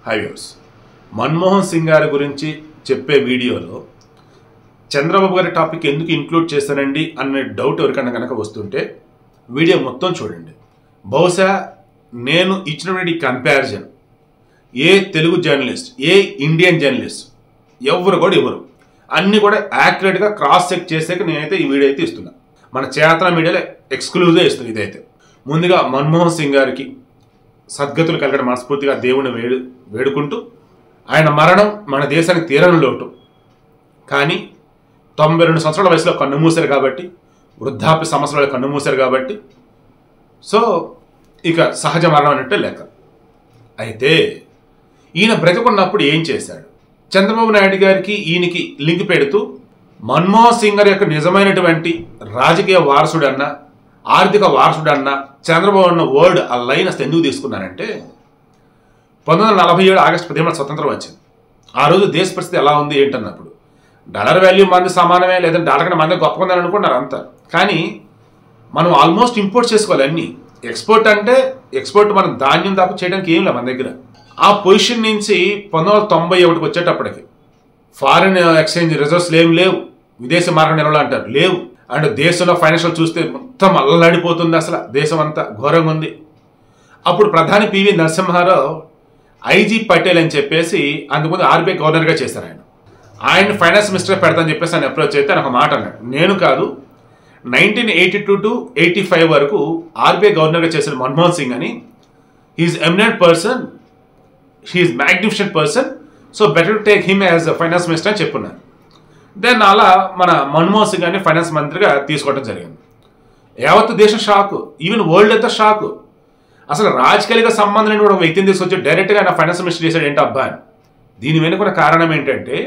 High viewers, Manmohan Singh గారి గురించి చెప్పే వీడియోలో చంద్రబాబు గారి టాపిక్ ఎందుకు ఇంక్లూడ్ చేశానండి అనే డౌట్ ఎవరికైనా కనుక వస్తుంటే వీడియో మొత్తం చూడండి. బహుశా నేను ఇచ్చినటువంటి కంపారిజన్ ఏ తెలుగు జర్నలిస్ట్, ఏ ఇండియన్ జర్నలిస్ట్ ఎవరు కూడా ఇవ్వరు. అన్నీ కూడా యాక్యురేట్గా క్రాస్ చెక్ చేసాక నేనైతే ఈ వీడియో అయితే ఇస్తున్నా. మన చేతన మీడియాలో ఎక్స్క్లూజివ్గా ఇస్తుంది ఇదైతే. ముందుగా మన్మోహన్ సింగ్ గారికి సద్గతులు కలగడం మనస్ఫూర్తిగా దేవుని వేడుకుంటూ, ఆయన మరణం మన దేశానికి తీరని లోటు. కానీ 92 సంవత్సరాల వయసులో కన్నుమూశారు కాబట్టి, వృద్ధాప్య సమస్యల కన్నుమూశారు కాబట్టి, సో ఇక సహజ మరణం అన్నట్టే లెక్క. అయితే ఈయన బ్రతికున్నప్పుడు ఏం చేశాడు? చంద్రబాబు నాయుడు గారికి ఈయనకి లింక్ పెడుతూ మన్మోహన్ సింగ్ గారి యొక్క నిజమైనటువంటి రాజకీయ వారసుడన్నా, ఆర్థిక వారసుడన్నా చంద్రబాబు అన్న వర్డ్ ఆ లైన్ అసలు ఎందుకు తీసుకున్నానంటే, 1947 ఆగస్టు 15 స్వతంత్రం వచ్చింది. ఆ రోజు దేశ పరిస్థితి ఎలా ఉంది ఏంటన్నప్పుడు డాలర్ వాల్యూ మంది సమానమే, లేదంటే డాలర్ కన్నా మంది గొప్ప ఉందని అనుకున్నారు అంతా. కానీ మనం ఆల్మోస్ట్ ఇంపోర్ట్ చేసుకోవాలి అన్నీ. ఎక్స్పోర్ట్ అంటే ఎక్స్పోర్ట్ మనం ధాన్యం దాకా చేయడానికి ఏం లేదు మన దగ్గర. ఆ పొజిషన్ నుంచి 1991 వచ్చేటప్పటికి ఫారిన్ ఎక్స్చేంజ్ రిజర్వ్స్ ఏం లేవు, విదేశీ మార్గ నిల్వలు అంటారు లేవు. అండ్ దేశంలో ఫైనాన్షియల్ చూస్తే మొత్తం అల్లడిపోతుంది, అసలు దేశం అంతా ఘోరంగా ఉంది. అప్పుడు ప్రధాని పివి నరసింహారావు ఐజీ పటేల్ అని చెప్పేసి అందుకుముందు ఆర్బీఐ గవర్నర్గా చేశారు. ఆయన ఫైనాన్స్ మినిస్టర్ పెడతాని చెప్పేసి ఆయన అప్రోచ్ అయితే ఆయన ఒక మాట అన్నాడు, నేను కాదు 1982 to 85 వరకు ఆర్బీఐ గవర్నర్గా చేసిన మన్మోహన్ సింగ్ అని, he is eminent person, he is magnificent person, so better to take him as finance minister అని చెప్పున్నారు. దెన్ అలా మన మన్మోహన్ సింగ్ గారిని ఫైనాన్స్ మంత్రిగా తీసుకోవడం జరిగింది. యావత్ దేశం షాక్, ఈవెన్ వరల్డ్ అయితే షాక్. అసలు రాజకీయాలుగా సంబంధం లేని ఒక వ్యక్తిని తీసుకొచ్చి డైరెక్ట్గా ఆయన ఫైనాన్స్ మినిస్టర్ చేశాడు ఏంటి అబ్బా అని. దీని వెనుక కారణం ఏంటంటే,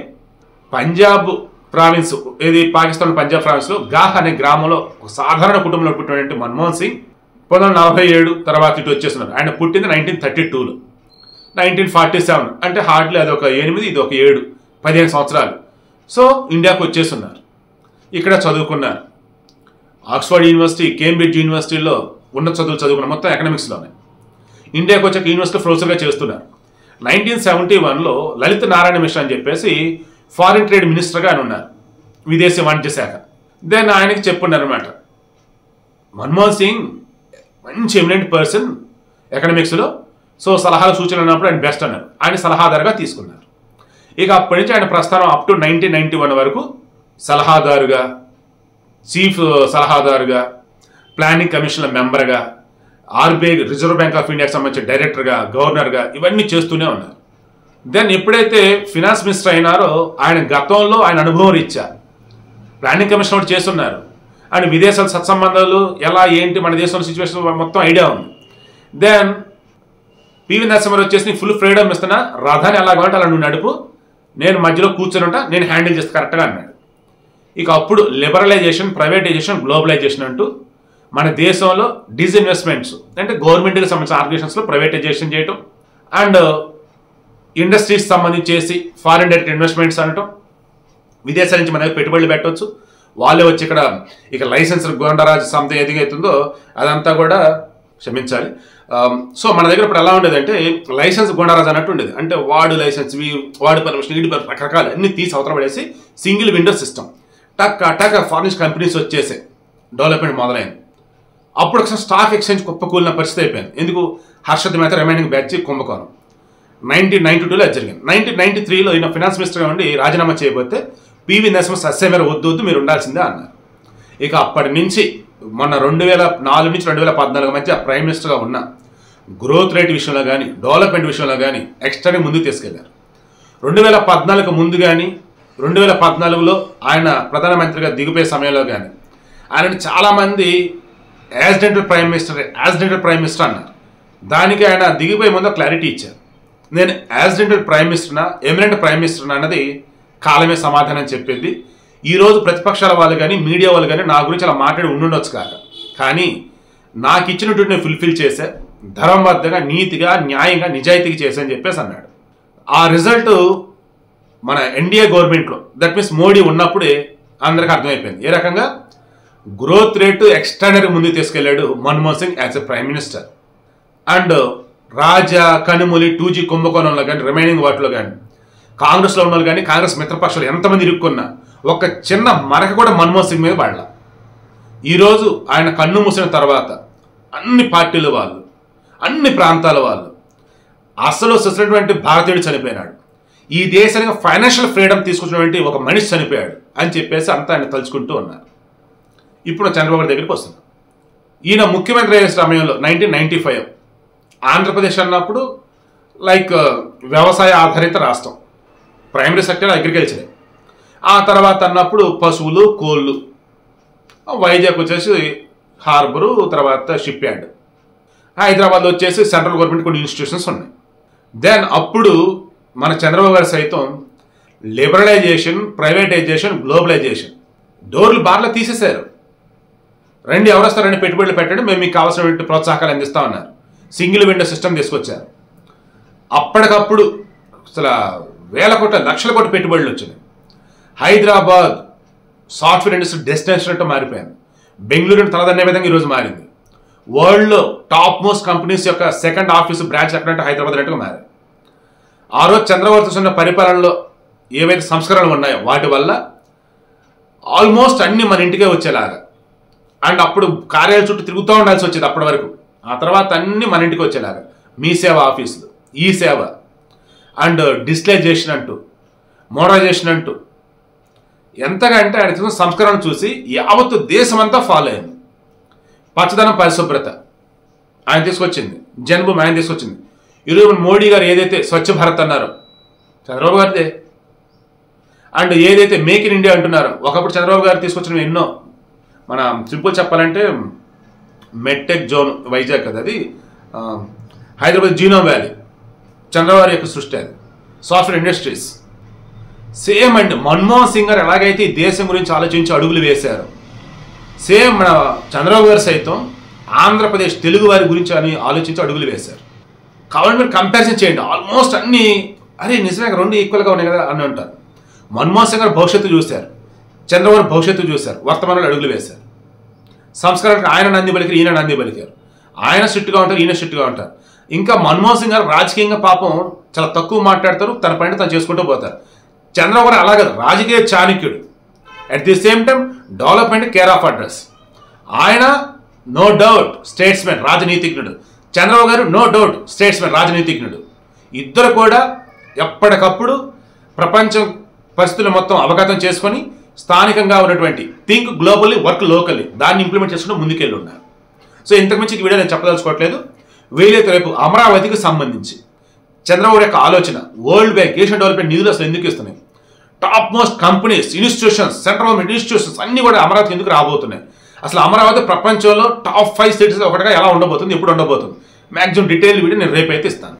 పంజాబ్ ప్రావిన్స్, ఏది పాకిస్తాన్ పంజాబ్ ప్రావిన్స్లో గాహ్ అనే గ్రామంలో ఒక సాధారణ కుటుంబంలో పుట్టినటువంటి మన్మోహన్ సింగ్ 1947 తర్వాత ఇటు వచ్చేస్తున్నారు. ఆయన పుట్టింది 1932లో, 1947 అంటే హార్డ్లీ అది ఒక 8, ఇది ఒక 7, 15 సంవత్సరాలు. సో ఇండియాకు వచ్చేస్తున్నారు, ఇక్కడ చదువుకున్నారు. ఆక్స్ఫర్డ్ యూనివర్సిటీ, కేంబ్రిడ్జ్ యూనివర్సిటీలో ఉన్నత చదువులు చదువుకున్న మొత్తం ఎకనామిక్స్లోనే. ఇండియాకు వచ్చాక యూనివర్సిటీ ప్రొఫెసర్గా చేస్తున్నారు. 1971లో లలిత్ నారాయణ మిశ్రా అని చెప్పేసి ఫారిన్ ట్రేడ్ మినిస్టర్గా ఆయన ఉన్నారు, విదేశీ వాణిజ్య శాఖ. దెన్ ఆయనకి చెప్పున్నారు అనమాట, మన్మోహన్ సింగ్ మంచి ఎమినెంట్ పర్సన్ ఎకనామిక్స్లో, సో సలహాలు సూచనలు అన్నప్పుడు ఆయన బెస్ట్ అన్నారు. ఆయన సలహాదారుగా తీసుకున్నారు. ఇక అప్పటి నుంచి ఆయన ప్రస్థానం అప్ టు 1991 వరకు సలహాదారుగా, చీఫ్ సలహాదారుగా, ప్లానింగ్ కమిషన్ల మెంబర్గా, ఆర్బీఐ రిజర్వ్ బ్యాంక్ ఆఫ్ ఇండియాకి సంబంధించిన డైరెక్టర్గా, గవర్నర్గా ఇవన్నీ చేస్తూనే ఉన్నారు. దెన్ ఎప్పుడైతే ఫినాన్స్ మినిస్టర్ అయినారో ఆయన గతంలో ఆయన అనుభవం రీత్యా ప్లానింగ్ కమిషన్ ఒకటి చేస్తున్నారు. అండ్ విదేశాల సత్సంబంధాలు ఎలా ఏంటి మన దేశంలో సిచ్యువేషన్ మొత్తం ఐడియా ఉంది. దెన్ పివి నరసింహారావు వచ్చేసి ఫుల్ ఫ్రీడమ్ ఇస్తున్నా, రథాన్ని ఎలా కావాలంటే అలా నువ్వు నడుపు, నేను మధ్యలో కూర్చొని ఉంటా, నేను హ్యాండిల్ చేస్తే కరెక్ట్గా అన్నాడు. ఇక అప్పుడు లిబరలైజేషన్, ప్రైవేటైజేషన్, గ్లోబలైజేషన్ అంటూ మన దేశంలో డిస్ఇన్వెస్ట్మెంట్స్ అంటే గవర్నమెంట్కి సంబంధించిన ఆర్గనైజేషన్స్లో ప్రైవేటైజేషన్ చేయటం, అండ్ ఇండస్ట్రీస్ సంబంధించి చేసి ఫారిన్ డైరెక్ట్ ఇన్వెస్ట్మెంట్స్ అనటం, విదేశాల నుంచి మన పెట్టుబడులు పెట్టవచ్చు, వాళ్ళే వచ్చి ఇక్కడ ఇక లైసెన్స్ గోండరాజ్ సంథింగ్ ఏది అవుతుందో అదంతా కూడా క్షమించాలి. సో మన దగ్గర ఇప్పుడు ఎలా ఉండేదంటే లైసెన్స్ గోండరాజ్ అన్నట్టు ఉండేది. అంటే వాడు లైసెన్స్, వాడు పర్మిషన్, వీడి రకరకాలు అన్ని తీసి అవతల పడేసి సింగిల్ విండో సిస్టమ్ టక్ ఫారిన్ కంపెనీస్ వచ్చేసాయి, డెవలప్మెంట్ మొదలైంది. అప్పుడు ఒకసారి స్టాక్ ఎక్స్చేంజ్ కుప్పకూలిన పరిస్థితి అయిపోయింది. ఎందుకు? హర్షద్ మేహతా రిమైనింగ్ బ్యాచ్ కుంభకోణం 1992లో అది జరిగింది. 1993లో ఈయన ఫినాన్స్ మినిస్టర్గా ఉండి రాజీనామా చేయబోతే పివి నరసింహ సస్యమేర వద్దు మీరు ఉండాల్సిందే అన్నారు. ఇక అప్పటి నుంచి మొన్న 2004 నుంచి 2014 మధ్య ప్రైమ్ మినిస్టర్గా ఉన్న గ్రోత్ రేట్ విషయంలో కానీ, డెవలప్మెంట్ విషయంలో కానీ ఎక్స్ట్రాని ముందుకు తీసుకెళ్లారు. 2014 ముందు కానీ, 2014లో ఆయన ప్రధానమంత్రిగా దిగిపోయే సమయంలో కానీ ఆయనని చాలామంది యాక్సిడెంటల్ ప్రైమ్ మినిస్టర్ అన్నారు. దానికి ఆయన దిగిపోయే ముందు క్లారిటీ ఇచ్చారు, నేను యాక్సిడెంటల్ ప్రైమ్ మినిస్టర్నా, ఎమినెంట్ ప్రైమ్ మినిస్టర్నా అన్నది కాలమే సమాధానం చెప్పింది. ఈరోజు ప్రతిపక్షాల వాళ్ళు కానీ, మీడియా వాళ్ళు కానీ నా గురించి అలా మాట్లాడి ఉండుండొచ్చు కాక, కానీ నాకు ఇచ్చినటువంటి నేను ఫుల్ఫిల్ చేశా, ధర్మబద్ధంగా, నీతిగా, న్యాయంగా, నిజాయితీగా చేశాని చెప్పేసి అన్నాడు. ఆ రిజల్ట్ మన ఎన్డీఏ గవర్నమెంట్లో, దట్ మీన్స్ మోడీ ఉన్నప్పుడే అందరికీ అర్థమైపోయింది. ఏ రకంగా గ్రోత్ రేటు ఎక్స్ట్రాడనరీ ముందుకు తీసుకెళ్లాడు Manmohan Singh as a prime minister. And Raja Kanimozhi 2G కుంభకోణంలో కానీ రిమైనింగ్ వాటిలో కానీ కాంగ్రెస్లో ఉన్న వాళ్ళు కానీ కాంగ్రెస్ మిత్రపక్షాలు ఎంతమంది ఇరుక్కున్నా ఒక చిన్న మరక కూడా మన్మోహన్ సింగ్ మీద పడలా. ఈరోజు ఆయన కన్ను మూసిన తర్వాత అన్ని పార్టీల వాళ్ళు, అన్ని ప్రాంతాల వాళ్ళు అసలు చూసినటువంటి భారతీయుడు చనిపోయినాడు, ఈ దేశానికి ఫైనాన్షియల్ ఫ్రీడమ్ తీసుకొచ్చినటువంటి ఒక మనిషి చనిపోయాడు అని చెప్పేసి అంతా ఆయన తలుచుకుంటూ ఉన్నారు. ఇప్పుడు చంద్రబాబు దగ్గరికి వస్తున్నాం. ఈయన ముఖ్యమంత్రి అయ్యే సమయంలో 1995 ఆంధ్రప్రదేశ్ అన్నప్పుడు లైక్ వ్యవసాయ ఆధారిత రాష్ట్రం, ప్రైమరీ సెక్టర్ అగ్రికల్చరే. ఆ తర్వాత అన్నప్పుడు పశువులు, కోళ్ళు, వైజాగ్ వచ్చేసి హార్బరు, తర్వాత షిప్ యార్డ్, హైదరాబాద్ వచ్చేసి సెంట్రల్ గవర్నమెంట్ కొన్ని ఇన్స్టిట్యూషన్స్ ఉన్నాయి. దెన్ అప్పుడు మన చంద్రబాబు గారు సైతం లిబరలైజేషన్, ప్రైవేటైజేషన్, గ్లోబలైజేషన్ డోర్లు బార్లా తీసేశారు. రండి ఎవరు వస్తారండి పెట్టుబడులు పెట్టండి, మేము మీకు కావాల్సినటువంటి ప్రోత్సాహకాలు అందిస్తామన్నారు. సింగిల్ విండో సిస్టమ్ తీసుకొచ్చారు. అప్పటికప్పుడు అసలు వేల కోట్ల లక్షల కోట్ల పెట్టుబడులు వచ్చినాయి. హైదరాబాద్ సాఫ్ట్వేర్ ఇండస్ట్రీ డెస్టినేషన్ అంటే మారిపోయింది. బెంగళూరుని తలదన్నే విధంగా ఈరోజు మారింది. వరల్డ్లో టాప్ మోస్ట్ కంపెనీస్ యొక్క సెకండ్ ఆఫీసు బ్రాంచ్ ఎక్కడంటే హైదరాబాద్ అన్నట్టుగా మారింది. ఆ రోజు చంద్రబాబు చూసిన పరిపాలనలో ఏవైతే సంస్కరణలు ఉన్నాయో వాటి వల్ల ఆల్మోస్ట్ అన్నీ మన ఇంటికే వచ్చేలాగా, అండ్ అప్పుడు కార్యాలయం చుట్టూ తిరుగుతూ ఉండాల్సి వచ్చేది అప్పటి వరకు. ఆ తర్వాత అన్నీ మన ఇంటికి వచ్చేలాగా మీ సేవ ఆఫీసులు, ఈ సేవ అండ్ డిజిటలైజేషన్ అంటూ, మోడరైజేషన్ అంటూ ఎంతగా అంటే ఆయన చూసిన సంస్కరణ చూసి యావత్తు దేశమంతా ఫాలో అయింది. పచ్చదనం, పరిశుభ్రత ఆయన తీసుకొచ్చింది, జన్మభూమి ఆయన తీసుకొచ్చింది. ఈరోజు మోడీ గారు ఏదైతే స్వచ్ఛ భారత్ అన్నారో చంద్రబాబు గారిదే. అండ్ ఏదైతే మేక్ ఇన్ ఇండియా అంటున్నారో ఒకప్పుడు చంద్రబాబు గారు తీసుకొచ్చినవి ఎన్నో. మన సింపుల్ చెప్పాలంటే మెట్టెక్ జోన్ వైజాగ్ కదా, అది హైదరాబాద్ జీనోమ్ వ్యాలీ చంద్రబాబు యొక్క సృష్టి, అది సాఫ్ట్వేర్ ఇండస్ట్రీస్. సేమ్ అండి మన్మోహన్ సింగ్ గారు ఎలాగైతే ఈ దేశం గురించి ఆలోచించి అడుగులు వేశారు, సేమ్ మన చంద్రబాబు గారు సైతం ఆంధ్రప్రదేశ్ తెలుగు వారి గురించి అని ఆలోచించి అడుగులు వేశారు. కాబట్టి మీరు కంపారిజన్ చేయండి, ఆల్మోస్ట్ అన్నీ అరే నిజమే రెండు ఈక్వల్గా ఉన్నాయి కదా అని అంటారు. మన్మోహన్ సింగ్ గారు భవిష్యత్తు చూశారు, చంద్రబాబు భవిష్యత్తు చూశారు, వర్తమానంలో అడుగులు వేశారు. సంస్కరణకు ఆయన నంది పలికారు, ఈయన నంది పలికారు. ఆయన స్ట్రిక్ట్గా ఉంటారు, ఈయన స్ట్రిక్ట్గా ఉంటారు. ఇంకా మన్మోహన్ సింగ్ గారు రాజకీయంగా పాపం చాలా తక్కువ మాట్లాడతారు, తన పని తను చేసుకుంటూ పోతారు. చంద్రబాబు గారు అలాగే రాజకీయ చాణక్యుడు, at the same time development care of address. ఆయన నో డౌట్ స్టేట్స్మెన్, రాజనీతిజ్ఞుడు. చంద్రబాబు గారు నో డౌట్ స్టేట్స్మెన్, రాజనీతిజ్ఞుడు. ఇద్దరు కూడా ఎప్పటికప్పుడు ప్రపంచం పరిస్థితులు మొత్తం అవగతం చేసుకొని స్థానికంగా ఉన్నటువంటి థింక్ గ్లోబల్లీ, వర్క్ లోకల్లీ దాన్ని ఇంప్లిమెంట్ చేసుకుంటూ ముందుకెళ్ళి ఉన్నారు. సో ఇంతకుమించి ఈ వీడియో నేను చెప్పదలుచుకోవట్లేదు. వీలైతే రేపు అమరావతికి సంబంధించి చంద్రబాబు యొక్క ఆలోచన, వరల్డ్ బ్యాంక్, ఏషియన్ డెవలప్మెంట్ నిధులు అసలు ఎందుకు ఇస్తున్నాయి, top most companies, institutions, central government institutions అన్నీ కూడా అమరావతికి ఎందుకు రాబోతున్నాయి, అసలు అమరావతి ప్రపంచంలో టాప్ 5 సిటీస్ ఒకటిగా ఎలా ఉండబోతుంది, ఎప్పుడు ఉండబోతుంది, మ్యాక్సిమం డీటెయిల్ వీడియో నేను రేపైతే ఇస్తాను.